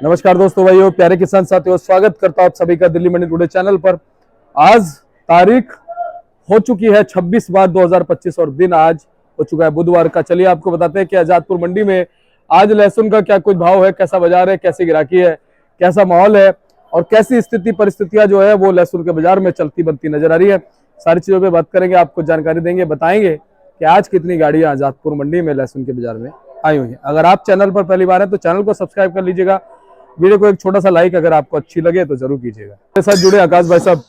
नमस्कार दोस्तों, भाइयों, प्यारे किसान साथियों, स्वागत करता हूं आप सभी का दिल्ली मंडी टुडे चैनल पर। आज तारीख हो चुकी है 26/12/2025 और दिन आज हो चुका है बुधवार का। चलिए आपको बताते हैं कि आजादपुर मंडी में आज लहसुन का क्या कुछ भाव है, कैसा बाजार है, कैसी गिराकी है, कैसा माहौल है और कैसी स्थिति परिस्थितियां जो है वो लहसुन के बाजार में चलती बनती नजर आ रही है। सारी चीजों पे बात करेंगे, आपको जानकारी देंगे, बताएंगे कि आज कितनी गाड़ियां आजादपुर मंडी में लहसुन के बाजार में आई हुई है। अगर आप चैनल पर पहली बार है तो चैनल को सब्सक्राइब कर लीजिएगा, वीडियो को एक छोटा सा लाइक अगर आपको अच्छी लगे तो जरूर कीजिएगा। मेरे साथ जुड़े आकाश भाई साहब।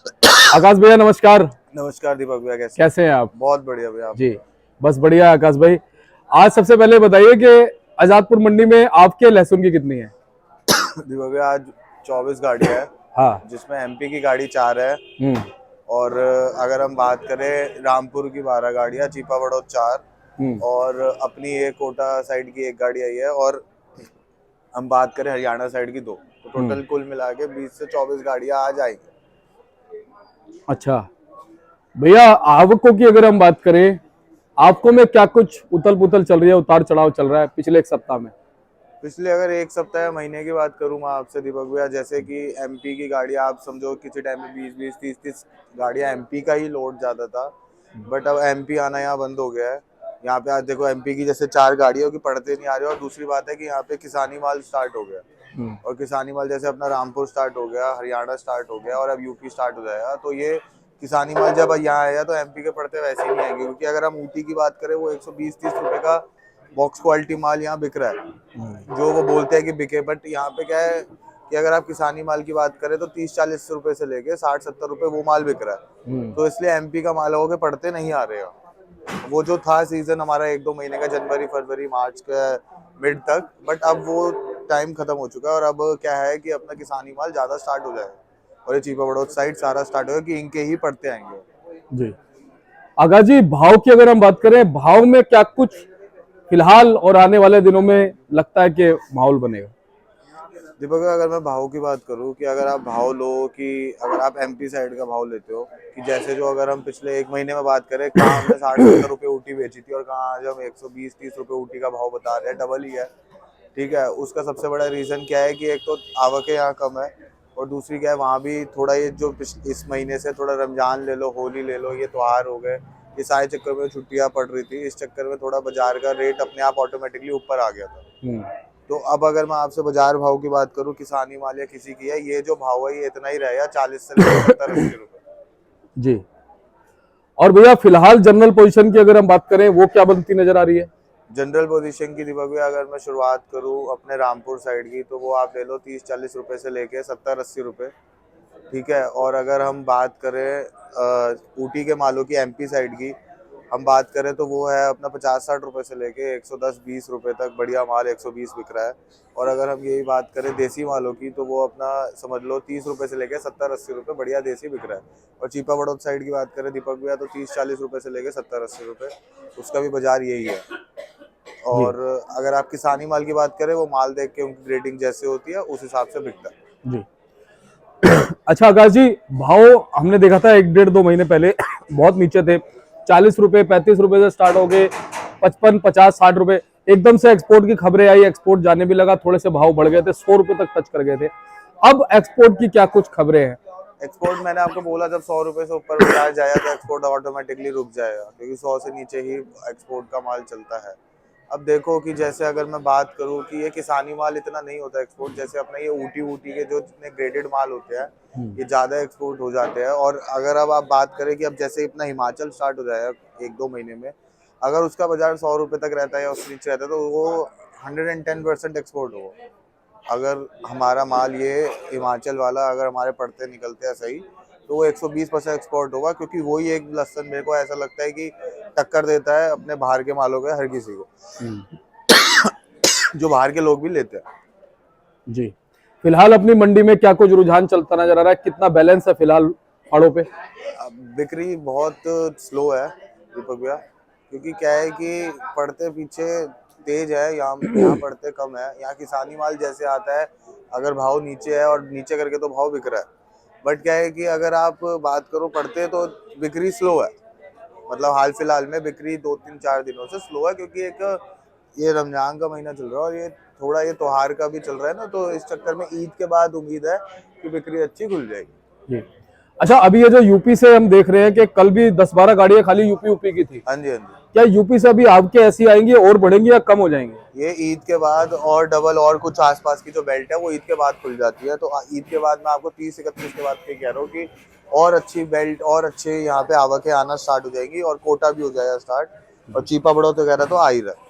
आकाश भैया नमस्कार। नमस्कार दीपक भैया, कैसे हैं आप? बहुत बढ़िया भैया। आप? जी बस बढ़िया आकाश भाई। आज सबसे पहले बताइए कि आजादपुर मंडी में आपके लहसुन की कितनी है? दीपक भैया आज 24 गाड़ियां है। हाँ। जिसमें एमपी की गाड़ी 4 है और अगर हम बात करें रामपुर की 12 गाड़ियां, चीपा बड़ौद 4 और अपनी एक कोटा साइड की एक गाड़ी आई है और हम बात करें हरियाणा साइड की 2, तो टोटल कुल मिला के 20 से 24 गाड़ियां आज आएंगी। अच्छा भैया, आवकों की अगर हम बात करें, आपको में क्या कुछ उथल पुथल चल रही है, उतार चढ़ाव चल रहा है पिछले एक सप्ताह में? पिछले अगर एक सप्ताह या महीने की बात करूँ मैं आपसे दीपक भैया, जैसे कि एमपी की गाड़ी आप समझो किसी टाइम में 20-20, 30-30 गाड़ियां एमपी का ही लोड ज्यादा था, बट अब एमपी आना यहाँ बंद हो गया है। यहाँ पे आज देखो एमपी की जैसे 4 गाड़ियों की पड़ते नहीं आ रहे, और दूसरी बात है कि यहाँ पे किसानी माल स्टार्ट हो गया और किसानी माल जैसे अपना रामपुर स्टार्ट हो गया, हरियाणा स्टार्ट हो गया और अब यूपी स्टार्ट हो जाएगा। तो ये किसानी माल जब यहाँ आएगा तो एमपी के पड़ते वैसे ही नहीं आएंगे, क्योंकि अगर हम ऊटी की बात करें वो 120-30 रुपए का बॉक्स क्वालिटी माल यहाँ बिक रहा है, जो वो बोलते हैं कि बिके, बट यहाँ पे क्या है कि अगर आप किसानी माल की बात करें तो 30-40 रुपए से लेके 60-70 रुपए वो माल बिक रहा है। तो इसलिए एमपी का माल हो के पड़ते नहीं आ रहे हैं। वो जो था सीजन हमारा 1-2 महीने का, जनवरी फरवरी मार्च के मिड तक, बट अब वो टाइम खत्म हो चुका है और अब क्या है कि अपना किसानी माल ज्यादा स्टार्ट हो जाएगा और ये चीपा बड़ौद साइड सारा स्टार्ट होगा कि इनके ही पड़ते आएंगे। जी आकाश जी, भाव की अगर हम बात करें, भाव में क्या कुछ फिलहाल और आने वाले दिनों में लगता है कि माहौल बनेगा? दीपक, अगर मैं भाव की बात करूं कि अगर आप भाव लो कि अगर आप एमपी साइड का भाव लेते हो कि जैसे जो अगर हम पिछले एक महीने में बात करें, कहाँ हमने 60-70 रुपये ऊटी बेची थी और कहाँ आज हम 120-30 रुपये ऊटी का भाव बता रहे हैं, डबल ही है। ठीक है, उसका सबसे बड़ा रीजन क्या है कि एक तो आवकें यहाँ कम है और दूसरी क्या है, वहाँ भी थोड़ा ये जो इस महीने से थोड़ा रमजान ले लो, होली ले लो, ये त्योहार हो गए, ये सारे चक्कर में छुट्टियां पड़ रही थी, इस चक्कर में थोड़ा बाजार का रेट अपने आप ऑटोमेटिकली ऊपर आ गया था। तो अब अगर मैं आपसे बाजार भाव की बात करूं, किसानी माल या किसी की है, ये जो भाव है ये इतना ही रहेगा, 40 से लेकर 70-80 रुपए। जी। और भैया फिलहाल जनरल पोजीशन की अगर हम बात करें, वो क्या बनती नजर आ रही है? जनरल पोजीशन की दीपक भैया अगर मैं शुरुआत करूं अपने रामपुर साइड की, तो वो आप ले लो 30-40 रुपए से लेके 70-80 रुपए। ठीक है, और अगर हम बात करें ऊटी के मालों की, एमपी साइड की हम बात करें, तो वो है अपना 50-60 रुपए से लेके 110-20 रुपए तक बढ़िया माल 120 बिक रहा है। और अगर हम यही बात करें देसी मालों की, तो वो अपना समझ लो 30 रुपए से लेके 70-80 रुपए बढ़िया देसी बिक रहा है। और चीपा बड़ौद साइड की बात करें दीपक भैया, तो 30-40 रुपए से लेके 70-80 रुपए, उसका भी बाजार यही है। जी और अगर आप किसानी माल की बात करें, वो माल देख के उनकी ग्रेडिंग जैसे होती है उस हिसाब से बिकता है। जी। अच्छा आकाश जी, भाव हमने देखा था 1-1.5-2 महीने पहले बहुत नीचे थे, 40 रुपए 35 रुपए से स्टार्ट हो गए, 55 50 60 रुपए, एकदम से एक्सपोर्ट की खबरें आई, एक्सपोर्ट जाने भी लगा, थोड़े से भाव बढ़ गए थे, 100 रुपए तक टच कर गए थे। अब एक्सपोर्ट की क्या कुछ खबरें हैं? एक्सपोर्ट मैंने आपको बोला, जब 100 रुपए से ऊपर बाजार जाएगा तो एक्सपोर्ट ऑटोमेटिकली रुक जाएगा, क्योंकि 100 से नीचे ही एक्सपोर्ट का माल चलता है। अब देखो कि जैसे अगर मैं बात करूं कि ये किसानी माल इतना नहीं होता एक्सपोर्ट, जैसे अपने ये ऊटी के जो जितने ग्रेडेड माल होते हैं ये ज्यादा एक्सपोर्ट हो जाते हैं। और अगर अब आप बात करें कि अब जैसे अपना हिमाचल स्टार्ट हो जाएगा 1-2 महीने में, अगर उसका बाजार 100 रुपए तक रहता है या उससे नीचे रहता है, तो वो 110% एक्सपोर्ट होगा। अगर हमारा माल ये हिमाचल वाला अगर हमारे पड़ते निकलते हैं सही, तो वो 120% एक्सपोर्ट होगा, क्योंकि वही एक लहसुन मेरे को ऐसा लगता है कि टक्कर देता है अपने बाहर के मालों के हर किसी को, जो बाहर के लोग भी लेते हैं। जी। फिलहाल अपनी मंडी में क्या कुछ रुझान चलता नजर आ रहा है, कितना बैलेंस है फिलहाल फाड़ों पे? बिक्री बहुत स्लो है दीपक भैया, क्योंकि क्या है कि पड़ते पीछे तेज है, यहाँ पड़ते कम है। यहाँ किसानी माल जैसे आता है, अगर भाव नीचे है और नीचे करके तो भाव बिक रहा है, बट क्या है कि अगर आप बात करो पड़ते, तो बिक्री स्लो है। मतलब हाल फिलहाल में बिक्री 2-3-4 दिनों से स्लो है, क्योंकि एक ये रमजान का महीना चल रहा है और ये थोड़ा ये त्योहार का भी चल रहा है ना, तो इस चक्कर में ईद के बाद उम्मीद है कि बिक्री अच्छी खुल जाएगी। जी। अच्छा, अभी ये जो यूपी से हम देख रहे हैं कि कल भी 10-12 गाड़ियां खाली यूपी की थी, हाँ जी, हाँ जी। क्या यूपी से अभी आपके ऐसी आएंगी और बढ़ेंगी या कम हो जाएंगी? ये ईद के बाद और डबल और कुछ आसपास की जो बेल्ट है वो ईद के बाद खुल जाती है, तो ईद के बाद मैं आपको 30-31 के बाद कह रहा हूँ कि और अच्छी बेल्ट और अच्छे यहाँ पे आवकें आना स्टार्ट हो जाएंगी और कोटा भी हो जाएगा स्टार्ट, और चीपा बड़ौत वगैरह तो आ ही रहा है।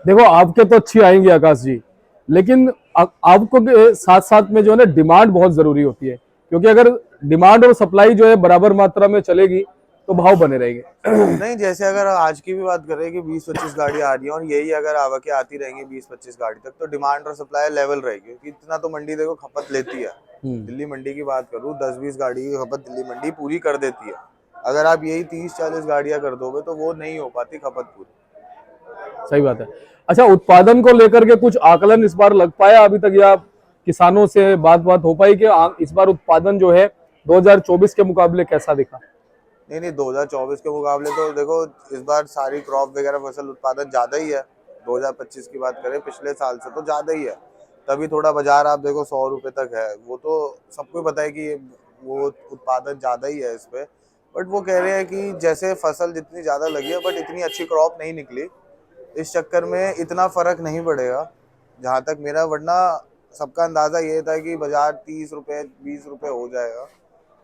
देखो, आपके तो अच्छी आएंगी आकाश जी, लेकिन आपको के साथ साथ में जो है ना डिमांड बहुत जरूरी होती है, क्योंकि अगर डिमांड और सप्लाई जो है बराबर मात्रा में चलेगी तो भाव बने रहेंगे। नहीं, जैसे अगर आज की भी बात करें कि 20-25 गाड़ी आ रही है और यही अगर आवकें आती रहेंगी 20-25 गाड़ी तक, तो डिमांड और सप्लाई लेवल रहेगी, क्योंकि इतना तो मंडी देखो खपत लेती है। दिल्ली मंडी की बात करूँ, 10-20 गाड़ी की खपत दिल्ली मंडी पूरी कर देती है। अगर आप यही 30-40 गाड़ियां कर दोगे तो वो नहीं हो पाती खपत पूरी। सही बात है। अच्छा, उत्पादन को लेकर के कुछ आकलन इस बार लग पाया अभी तक, या किसानों से बात हो पाई कि इस बार उत्पादन जो है 2024 के मुकाबले कैसा दिखा? नहीं, 2024 के मुकाबले तो देखो इस बार सारी क्रॉप वगैरह फसल उत्पादन ज्यादा ही है। 2025 की बात करें पिछले साल से तो ज्यादा ही है, तभी थोड़ा बाजार आप देखो 100 रुपए तक है। वो तो सबको पता है कि वो उत्पादन ज्यादा ही है इस पे, बट वो कह रहे हैं कि जैसे फसल जितनी ज्यादा लगी है बट इतनी अच्छी क्रॉप नहीं निकली, इस चक्कर में इतना फर्क नहीं पड़ेगा जहां तक मेरा, वरना सबका अंदाजा ये था कि बाजार 30 रुपए 20 रुपए हो जाएगा।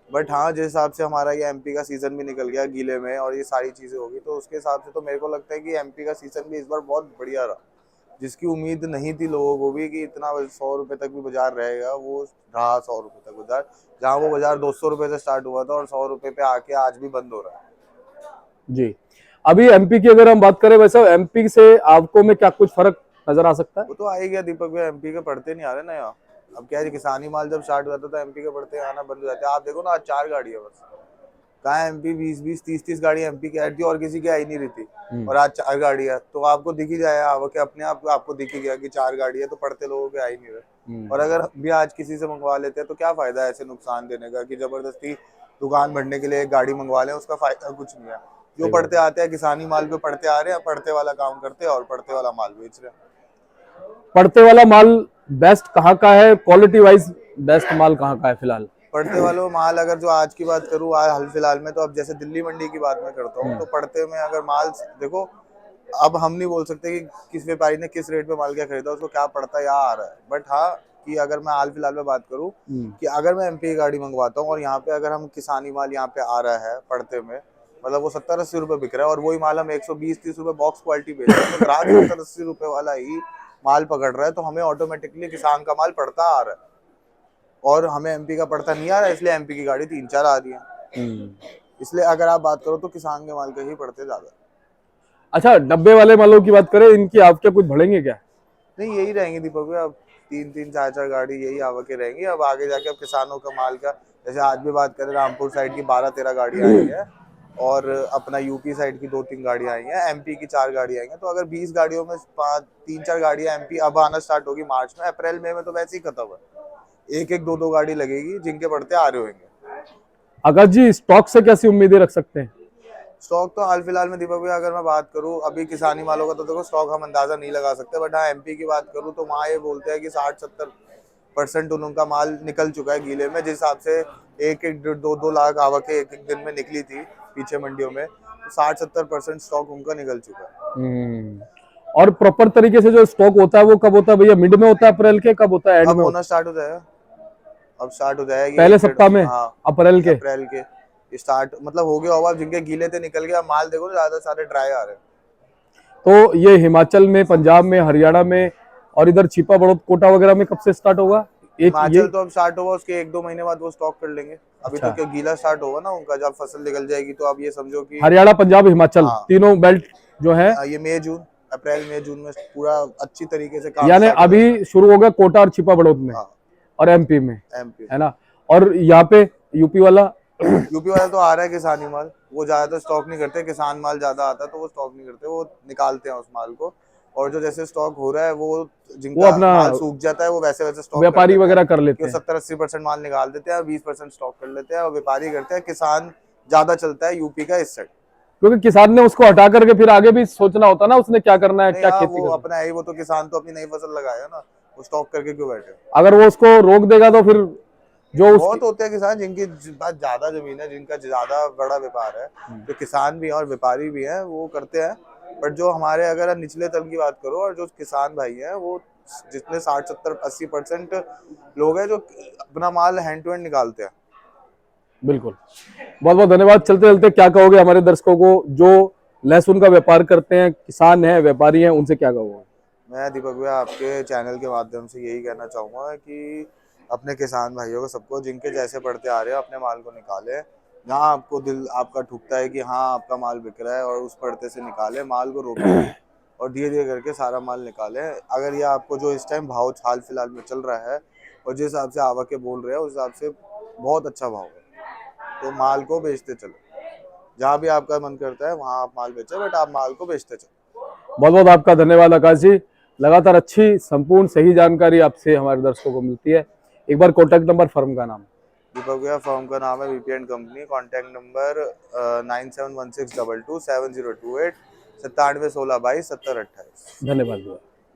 बट हाँ, जिस हिसाब से हमारा ये एमपी का सीजन भी निकल गया गीले में और ये सारी चीजें होगी, तो उसके हिसाब से तो मेरे को लगता है कि एमपी का सीजन भी इस बार बहुत बढ़िया रहा, जिसकी उम्मीद नहीं थी लोगों को भी कि इतना 100 रुपए तक भी बाजार रहेगा, वो रहा 100 रुपए तक बाजार, जहाँ वो बाजार 200 रुपए से स्टार्ट हुआ था और 100 रुपए पे आके आज भी बंद हो रहा है। जी। अभी एमपी की अगर हम बात करें, वैसे एमपी से आपको में क्या कुछ फर्क नजर आ सकता है? वो तो आ ही गया दीपक भाई, एमपी के पढ़ते नहीं आ रहे ना यहाँ। अब क्या है, किसानी माल जब स्टार्ट हुआ था तो एमपी के पढ़ते आना बंद हो जाते हैं। आप देखो ना, आज 4 गाड़ी है बस, कहाँ एमपी 20-20 30-30 गाड़ी एमपी की ऐड थी और किसी की आई नहीं रही थी, और आज 4 गाड़ी है, तो आपको दिख ही जाए आवक अपने आप आपको दिख ही गया कि 4 गाड़ी है, तो पढ़ते लोगों के आ ही नहीं रहे। और अगर भी आज किसी से मंगवा लेते हैं तो क्या फायदा है ऐसे नुकसान देने का कि जबरदस्ती दुकान भरने के लिए एक गाड़ी मंगवा लें, उसका फायदा कुछ नहीं है। जो पढ़ते आते हैं किसानी माल पे पढ़ते आ रहे हैं, पढ़ते वाला काम करते हैं और पढ़ते वाला माल बेच रहे हैं। पढ़ते वाला माल बेस्ट कहाँ का है, क्वालिटी वाइज बेस्ट माल कहाँ का है फिलहाल? पढ़ते वालों माल अगर जो आज की बात करूँ हाल फिलहाल में, तो अब जैसे दिल्ली मंडी की बात मैं करता हूँ, तो पढ़ते में अगर माल देखो, अब हम नहीं बोल सकते कि किस व्यापारी ने किस रेट पे माल क्या खरीदा, उसको क्या पड़ता यहाँ आ रहा है। बट हाँ, कि अगर मैं हाल फिलहाल में बात करूँ कि अगर मैं एमपी की गाड़ी मंगवाता हूँ और यहाँ पे अगर हम किसानी माल यहाँ पे आ रहा है पढ़ते में, मतलब वो 70-80 रुपए बिक रहा है और वही माल हम 120-30 रुपए बॉक्स क्वालिटी बेच रहे हैं, तो ग्राहक 70-80 रुपए वाला ही माल पकड़ रहा है, तो हमें ऑटोमेटिकली किसान का माल पड़ता आ रहा है और हमें एमपी का पड़ता नहीं आ रहा है, इसलिए एमपी की गाड़ी 3-4 आ रही है। इसलिए अगर आप बात करो तो किसान के माल के ही पड़ते ज्यादा। अच्छा, डब्बे वाले मालों की बात करें, इनकी आपके कुछ बढ़ेंगे क्या? नहीं, यही रहेंगी दीपक भाई, अब 3-3 4-4 गाड़ी यही आवके रहेंगी। अब आगे जाके अब किसानों का माल का, जैसे आज भी बात करें रामपुर साइड की 12-13 गाड़ियां आई है और अपना यूपी साइड की 2-3 गाड़ियां आई हैं, एमपी की 4 गाड़ियां आई हैं, तो अगर 20 गाड़ियों में 3-4 गाड़ियां एमपी अब आना स्टार्ट होगी मार्च में, अप्रैल मई में तो वैसे ही खत्म है, 1-1 2-2 गाड़ी लगेगी जिनके पड़ते आ रहे होंगे। आकाश जी, स्टॉक से कैसी उम्मीदें रख सकते हैं? स्टॉक तो हाल फिलहाल में दीपक भाई अगर मैं बात करूं अभी किसानी मालों का, तो देखो स्टॉक हम अंदाजा नहीं लगा सकते, बट हाँ एमपी की बात करूं तो वहाँ ये बोलते हैं कि 60-70% उनका माल निकल चुका है गीले में, जिस हिसाब से 1-1 2-2 लाख आवकें एक दिन में निकली थी पीछे मंडियों में, तो 60-70% स्टॉक उनका निकल चुका है। और प्रॉपर तरीके से जो स्टॉक होता है वो कब होता है भैया? मिड में होता है अप्रैल के, कब होता है एंड अब में? होना स्टार्ट हो जाएगा, अब स्टार्ट हो जाएगी पहले सप्ताह में? हाँ, अप्रैल के स्टार्ट मतलब हो गया होगा, जिनके गीले थे निकल गया माल, देखो ज्यादा सारे ड्राई आ रहे हैं। तो ये हिमाचल में, पंजाब में, हरियाणा में और इधर छिपा बड़ौत कोटा वगैरह में कब से स्टार्ट होगा? हिमाचल तो अब स्टार्ट होगा, उसके 1-2 महीने बाद वो स्टॉक कर लेंगे। अभी अच्छा। तो क्या गीला स्टार्ट होगा ना उनका, जब फसल निकल जाएगी, तो आप ये समझो कि हरियाणा, पंजाब, हिमाचल, हाँ, तीनों बेल्ट जो है ये मई जून अप्रैल मई जून में पूरा अच्छी तरीके से काम यानी स्टार्ट हो अभी शुरू होगा कोटा और छिपा बड़ौत में, हाँ, और एमपी में, एमपी है ना? और यहाँ पे यूपी वाला यूपी वाला तो आ रहा है किसानी माल, वो ज्यादातर स्टॉक नहीं करते, किसान माल ज्यादा आता है तो वो स्टॉक नहीं करते, वो निकालते हैं उस माल को, और जो जैसे स्टॉक हो रहा है वो जिनका अपना माल सूख जाता है वो वैसे वैसे स्टॉक व्यापारी वगैरह कर लेते हैं, 70-80% माल निकाल देते हैं, 20% स्टॉक कर लेते हैं और व्यापारी करते हैं। किसान ज्यादा चलता है यूपी का इस साइड। क्योंकि किसान ने उसको हटा करके फिर आगे भी सोचना होता ना, उसने क्या करना है, नहीं क्या हाँ, खेती वो करना है। अपना है ही, वो तो किसान तो अपनी नई फसल लगाएगा ना, वो स्टॉक करके क्यों बैठे। अगर वो उसको रोक देगा तो फिर जो उसकी बहुत होते हैं किसान जिनकी पास ज्यादा जमीन है, जिनका ज्यादा बड़ा व्यापार है, जो किसान भी हैं और व्यापारी भी हैं, वो करते हैं। बट जो हमारे अगर निचले तल की बात करो, और जो किसान भाई हैं, वो जितने 60 70 80% लोग हैं जो अपना माल हैंड टू हैंड निकालते हैं। बिल्कुल। बहुत बहुत धन्यवाद। चलते चलते क्या कहोगे हमारे दर्शकों को जो लहसुन का व्यापार करते हैं, किसान हैं, व्यापारी हैं, उनसे क्या कहोगे? मैं दीपक भैया आपके चैनल के माध्यम से यही कहना चाहूँगा कि अपने किसान भाइयों को, सबको जिनके जैसे पढ़ते आ रहे हैं, अपने माल को निकालें। जहाँ आपको दिल आपका ठुकता है कि हाँ आपका माल बिक रहा है, और उस पढ़ते से निकालें, माल को रोके नहीं, और धीरे धीरे करके सारा माल निकालें। अगर ये आपको जो इस टाइम भाव हाल फिलहाल में चल रहा है, और जिस हिसाब से आवकें बोल रहे हैं, उस हिसाब से बहुत अच्छा भाव है, तो माल को बेचते चलो। जहाँ भी आपका मन करता है वहाँ आप माल बेचो, बट आप माल को बेचते चलो। बहुत बहुत आपका धन्यवाद आकाश जी। लगातार अच्छी संपूर्ण सही जानकारी आपसे हमारे दर्शकों को मिलती है। एक बार कॉन्टैक्ट नंबर, फर्म का नाम। दीपक भैया फर्म का नाम है VP and company. Contact number 9716227028, 9716227028। धन्यवाद भैया।